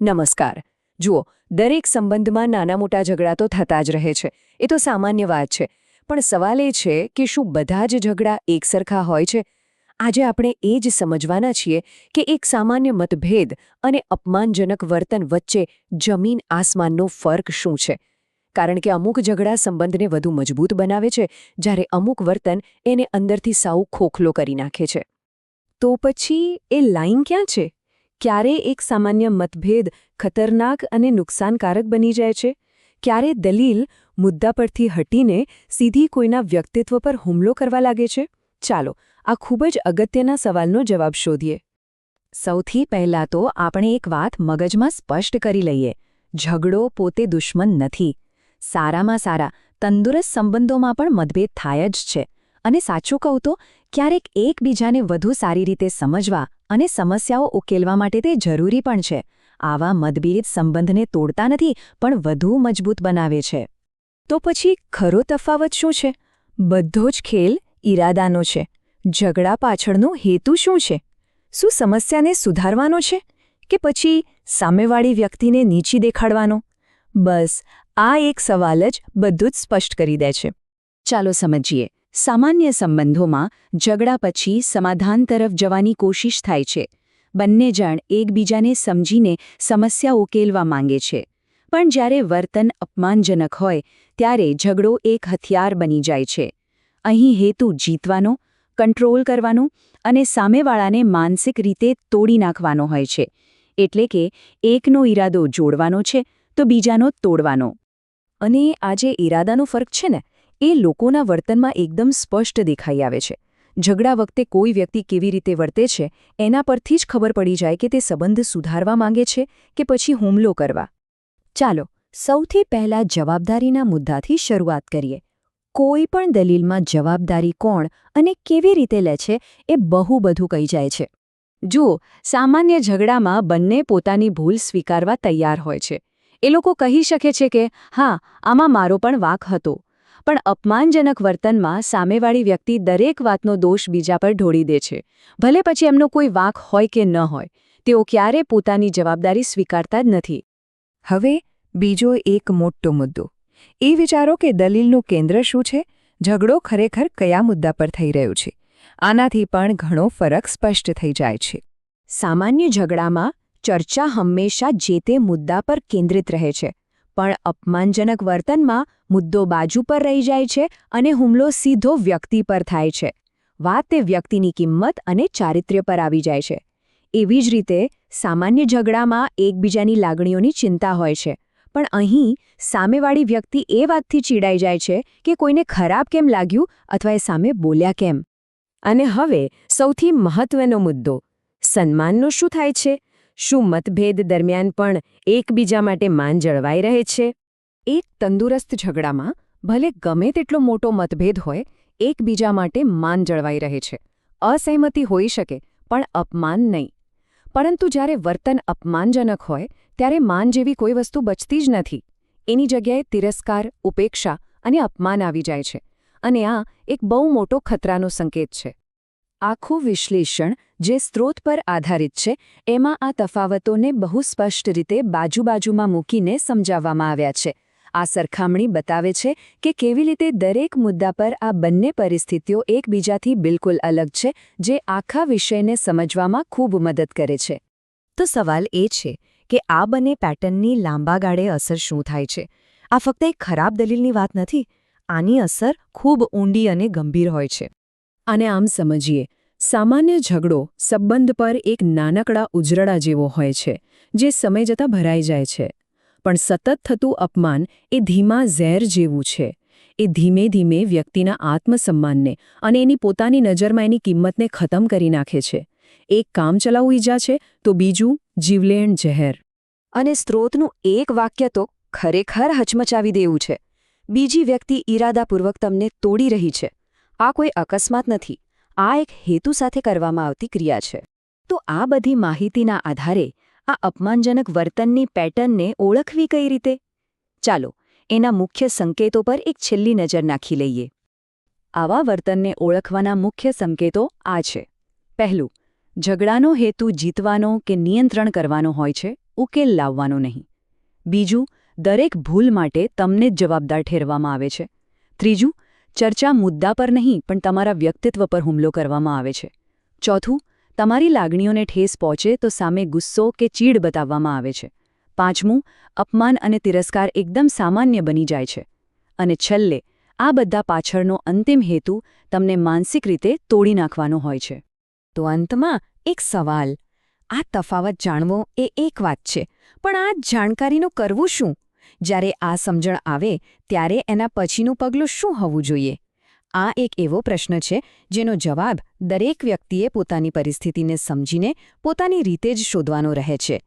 નમસ્કાર. જુઓ, દરેક સંબંધમાં નાના મોટા ઝઘડા તો થતા જ રહે છે. એ તો સામાન્ય વાત છે. પણ સવાલ એ છે કે શું બધા જ ઝઘડા એકસરખા હોય છે? આજે આપણે એ જ સમજવાના છીએ કે એક સામાન્ય મતભેદ અને અપમાનજનક વર્તન વચ્ચે જમીન આસમાનનો ફર્ક શું છે. કારણ કે અમુક ઝઘડા સંબંધને વધુ મજબૂત બનાવે છે, જ્યારે અમુક વર્તન એને અંદરથી સાવ ખોખલો કરી નાખે છે. તો પછી એ લાઈન ક્યાં છે? ક્યારે એક સામાન્ય મતભેદ ખતરનાક અને નુકસાનકારક બની જાય છે? ક્યારે દલીલ મુદ્દા પરથી હટીને સીધી કોઈના વ્યક્તિત્વ પર હુમલો કરવા લાગે છે? ચાલો, આ ખૂબ જ અગત્યના સવાલનો જવાબ શોધીએ. સૌથી પહેલાં તો આપણે એક વાત મગજમાં સ્પષ્ટ કરી લઈએ. ઝઘડો પોતે દુશ્મન નથી. સારામાં સારા, તંદુરસ્ત સંબંધોમાં પણ મતભેદ થાય જ છે. અને સાચું કહું તો ક્યારેક એકબીજાને વધુ સારી રીતે સમજવા અને સમસ્યાઓ ઉકેલવા માટે તે જરૂરી પણ છે. આવા મતભેદ સંબંધને તોડતા નથી, પણ વધુ મજબૂત બનાવે છે. તો પછી ખરો તફાવત શું છે? બધો જ ખેલ ઈરાદાનો છે. ઝઘડા પાછળનો હેતુ શું છે? શું સમસ્યાને સુધારવાનો છે કે પછી સામેવાળી વ્યક્તિને નીચી દેખાડવાનો? બસ આ એક સવાલ જ બધું જ સ્પષ્ટ કરી દે છે. ચાલો સમજીએ. સામાન્ય સંબંધોમાં ઝઘડા પછી સમાધાન તરફ જવાની કોશિશ થાય છે. બંને જણ એકબીજાને સમજીને સમસ્યા ઉકેલવા માંગે છે. પણ જ્યારે વર્તન અપમાનજનક હોય ત્યારે ઝઘડો એક હથિયાર બની જાય છે. અહીં હેતુ જીતવાનો, કંટ્રોલ કરવાનો અને સામેવાળાને માનસિક રીતે તોડી નાખવાનો હોય છે. એટલે કે એકનો ઈરાદો જોડવાનો છે તો બીજાનો તોડવાનો. અને આ જે ઈરાદાનો ફરક છે ને, એ લોકોના વર્તનમાં એકદમ સ્પષ્ટ દેખાઈ આવે છે. ઝઘડા વખતે કોઈ વ્યક્તિ કેવી રીતે વર્તે છે એના પરથી જ ખબર પડી જાય કે તે સંબંધ સુધારવા માંગે છે કે પછી હુમલો કરવા. ચાલો, સૌથી પહેલાં જવાબદારીના મુદ્દાથી શરૂઆત કરીએ. કોઈ પણ દલીલમાં જવાબદારી કોણ અને કેવી રીતે લે છે એ બહુ બધું કહી જાય છે. જુઓ, સામાન્ય ઝઘડામાં બંને પોતાની ભૂલ સ્વીકારવા તૈયાર હોય છે. એ લોકો કહી શકે છે કે હા, આમાં મારો પણ વાંક હતો. પણ અપમાનજનક વર્તનમાં સામેવાળી વ્યક્તિ દરેક વાતનો દોષ બીજા પર ઢોળી દે છે. ભલે પછી એમનો કોઈ વાંક હોય કે ન હોય, તેઓ ક્યારે પોતાની જવાબદારી સ્વીકારતા જ નથી. હવે બીજો એક મોટો મુદ્દો. એ વિચારો કે દલીલનું કેન્દ્ર શું છે? ઝઘડો ખરેખર કયા મુદ્દા પર થઈ રહ્યો છે? આનાથી પણ ઘણો ફરક સ્પષ્ટ થઈ જાય છે. સામાન્ય ઝઘડામાં ચર્ચા હંમેશા જે તે મુદ્દા પર કેન્દ્રિત રહે છે. પણ અપમાનજનક વર્તનમાં મુદ્દો બાજુ પર રહી જાય છે અને હુમલો સીધો વ્યક્તિ પર થાય છે. વાત તે વ્યક્તિની કિંમત અને ચારિત્ર્ય પર આવી જાય છે. એવી જ રીતે સામાન્ય ઝઘડામાં એકબીજાની લાગણીઓની ચિંતા હોય છે. પણ અહીં સામેવાળી વ્યક્તિ એ વાતથી ચીડાઈ જાય છે કે કોઈને ખરાબ કેમ લાગ્યું અથવા એ સામે બોલ્યા કેમ. અને હવે સૌથી મહત્વનો મુદ્દો, સન્માનનો શું થાય છે? શું મતભેદ દરમિયાન પણ એકબીજા માટે માન જળવાઈ રહે છે? એક તંદુરસ્ત ઝઘડામાં ભલે ગમે તેટલો મોટો મતભેદ હોય, એકબીજા માટે માન જળવાઈ રહે છે. અસહેમતિ હોઈ શકે, પણ અપમાન નહીં. પરંતુ જ્યારે વર્તન અપમાનજનક હોય ત્યારે માન જેવી કોઈ વસ્તુ બચતી જ નથી. એની જગ્યાએ તિરસ્કાર, ઉપેક્ષા અને અપમાન આવી જાય છે. અને આ એક બહુ મોટો ખતરાનો સંકેત છે. આખું વિશ્લેષણ જે સ્ત્રોત પર આધારિત છે એમાં આ તફાવતોને બહુ સ્પષ્ટ રીતે બાજુમાં મૂકીને સમજાવવામાં આવ્યા છે. આ સરખામણી બતાવે છે કે કેવી રીતે દરેક મુદ્દા પર આ બંને પરિસ્થિતિઓ એકબીજાથી બિલકુલ અલગ છે, જે આખા વિષયને સમજવામાં ખૂબ મદદ કરે છે. તો સવાલ એ છે કે આ બંને પેટર્નની લાંબા ગાળે અસર શું થાય છે? આ ફક્ત એક ખરાબ દલીલની વાત નથી. આની અસર ખૂબ ઊંડી અને ગંભીર હોય છે. અને આમ સમજીએ, સામાન્ય ઝઘડો સંબંધ પર એક નાનકડા ઉજરડા જેવો હોય છે, જે સમય જતાં ભરાઈ જાય છે. પણ સતત થતું અપમાન એ ધીમા ઝેર જેવું છે. એ ધીમે ધીમે વ્યક્તિના આત્મસન્માનને અને એની પોતાની નજરમાં એની કિંમતને ખતમ કરી નાખે છે. એક કામચલાઉ ઈજા છે તો બીજું જીવલેણ ઝેર. અને સ્ત્રોતનું એક વાક્ય તો ખરેખર હચમચાવી દેવું છે. બીજી વ્યક્તિ ઈરાદાપૂર્વક તમને તોડી રહી છે. આ કોઈ અકસ્માત નથી. આ એક હેતુ સાથે કરવામાં આવતી ક્રિયા છે. તો આ બધી માહિતીના આધારે આ અપમાનજનક વર્તનની પેટર્નને ઓળખવી કઈ રીતે? ચાલો, એના મુખ્ય સંકેતો પર એક છેલ્લી નજર નાખી લઈએ. આવા વર્તનને ઓળખવાના મુખ્ય સંકેતો આ છે. પહેલું, ઝઘડાનો હેતુ જીતવાનો કે નિયંત્રણ કરવાનો હોય છે, ઉકેલ લાવવાનો નહીં. બીજું, દરેક ભૂલ માટે તમને જ જવાબદાર ઠેરવામાં આવે છે. ત્રીજું, ચર્ચા મુદ્દા પર નહીં પણ તમારા વ્યક્તિત્વ પર હુમલો કરવામાં આવે છે. ચોથું, તમારી લાગણીઓને ઠેસ પહોંચે તો સામે ગુસ્સો કે ચીડ બતાવવામાં આવે છે. પાંચમું, અપમાન અને તિરસ્કાર એકદમ સામાન્ય બની જાય છે. અને છેલ્લે, આ બધા પાછળનો અંતિમ હેતુ તમને માનસિક રીતે તોડી નાખવાનો હોય છે. તો અંતમાં એક સવાલ. આ તફાવત જાણવો એ એક વાત છે, પણ આ જાણકારીનું કરવું શું? જ્યારે આ સમજણ આવે ત્યારે એના પછીનું પગલું શું હોવું જોઈએ? આ એક એવો પ્રશ્ન છે જેનો જવાબ દરેક વ્યક્તિએ પોતાની પરિસ્થિતિને સમજીને પોતાની રીતે જ શોધવાનો રહે છે.